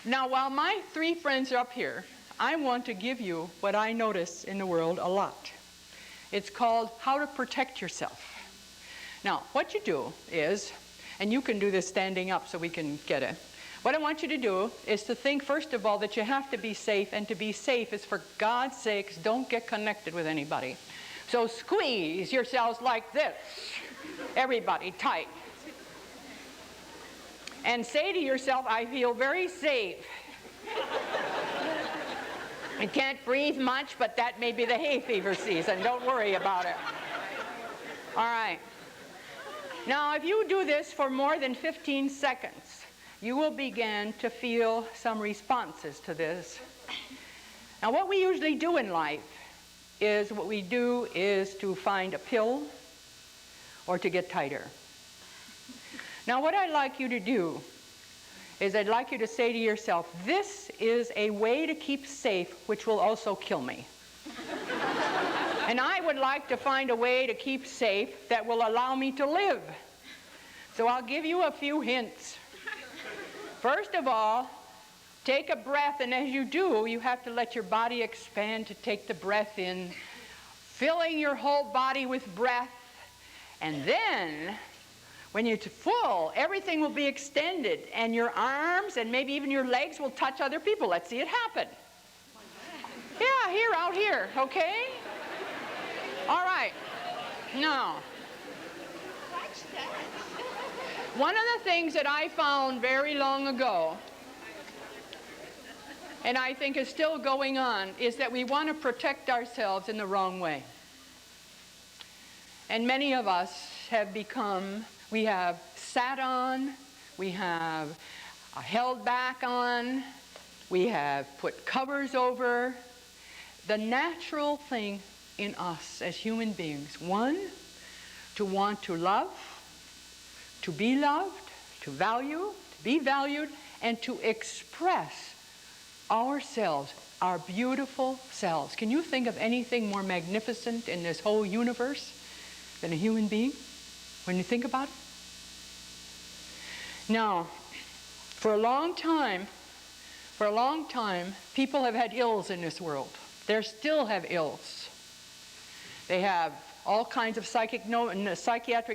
Now, while my three friends are up here, I want to give you what I notice in the world a lot. It's called How to Protect Yourself. Now, what you do is, and you can do this standing up so we can get it. What I want you to do is to think, first of all, that you have to be safe, and to be safe is, for God's sakes, don't get connected with anybody. So squeeze yourselves like this, everybody tight. And say to yourself, I feel very safe. I can't breathe much, but that may be the hay fever season. Don't worry about it. All right. Now, if you do this for more than 15 seconds, you will begin to feel some responses to this. Now, what we usually do in life is to find a pill or to get tighter. Now, what I'd like you to do is I'd like you to say to yourself, this is a way to keep safe, which will also kill me. And I would like to find a way to keep safe that will allow me to live. So I'll give you a few hints. First of all, take a breath, and as you do, you have to let your body expand to take the breath in, filling your whole body with breath. And then, when you're full, everything will be extended, and your arms and maybe even your legs will touch other people. Let's see it happen. Yeah, here, out here, okay? All right. Now, one of the things that I found very long ago, and I think is still going on, is that we want to protect ourselves in the wrong way. And many of us have we have sat on, we have held back on, we have put covers over. The natural thing in us as human beings, one, to want to love, to be loved, to value, to be valued, and to express ourselves, our beautiful selves. Can you think of anything more magnificent in this whole universe than a human being when you think about it? Now, for a long time, people have had ills in this world. They still have ills. They have all kinds of psychiatric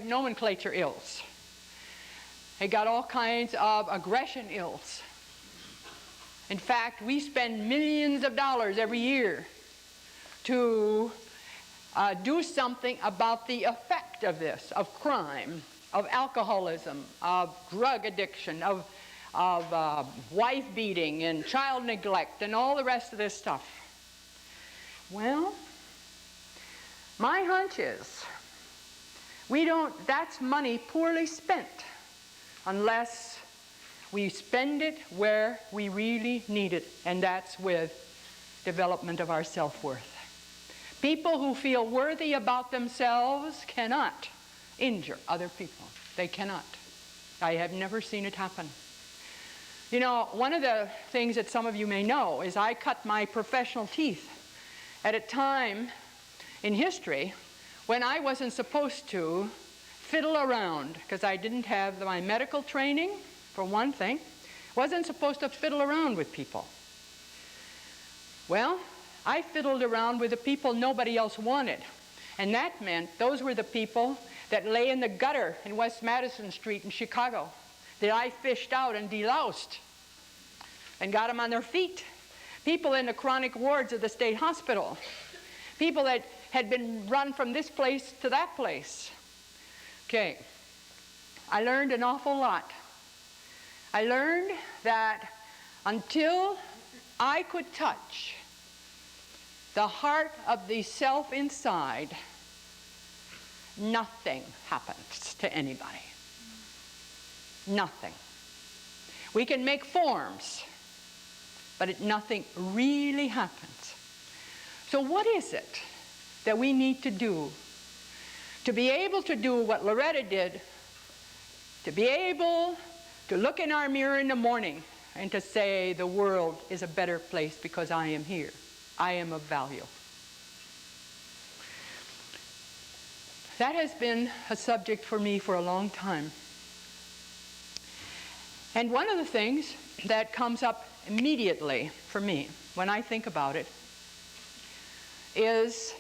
nomenclature ills. They got all kinds of aggression ills. In fact, we spend millions of dollars every year to do something about the effect of this, of crime, of alcoholism, of drug addiction, of wife beating and child neglect and all the rest of this stuff. Well, my hunch is that's money poorly spent unless we spend it where we really need it, and that's with development of our self-worth. People who feel worthy about themselves cannot injure other people. They cannot. I have never seen it happen. You know, one of the things that some of you may know is I cut my professional teeth at a time in history when I wasn't supposed to fiddle around, because I didn't have my medical training, for one thing. Wasn't supposed to fiddle around with people. Well, I fiddled around with the people nobody else wanted. And that meant those were the people that lay in the gutter in West Madison Street in Chicago that I fished out and deloused and got them on their feet. People in the chronic wards of the state hospital. People that had been run from this place to that place. Okay, I learned an awful lot. I learned that until I could touch the heart of the self inside, nothing happens to anybody. Nothing. We can make forms, but nothing really happens. So what is it that we need to do to be able to do what Loretta did, to be able to look in our mirror in the morning and to say the world is a better place because I am here. I am of value. That has been a subject for me for a long time. And one of the things that comes up immediately for me when I think about it is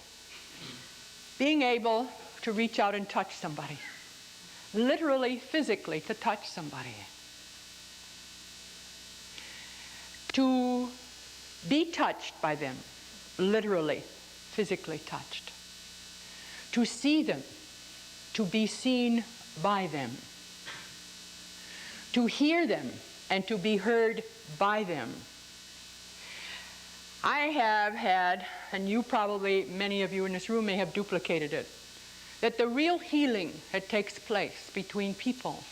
being able to reach out and touch somebody. Literally, physically, to touch somebody. To be touched by them. Literally, physically touched. To see them. To be seen by them. To hear them and to be heard by them. I have had, and you probably, many of you in this room may have duplicated it, that the real healing that takes place between people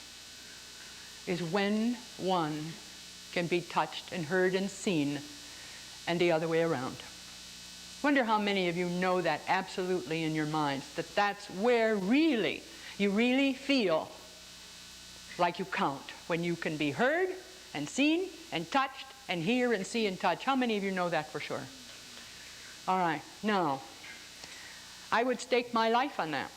is when one can be touched and heard and seen, and the other way around. Wonder how many of you know that absolutely in your minds, that that's where really, you really feel like you count, when you can be heard and seen and touched and hear and see and touch. How many of you know that for sure? All right, now, I would stake my life on that.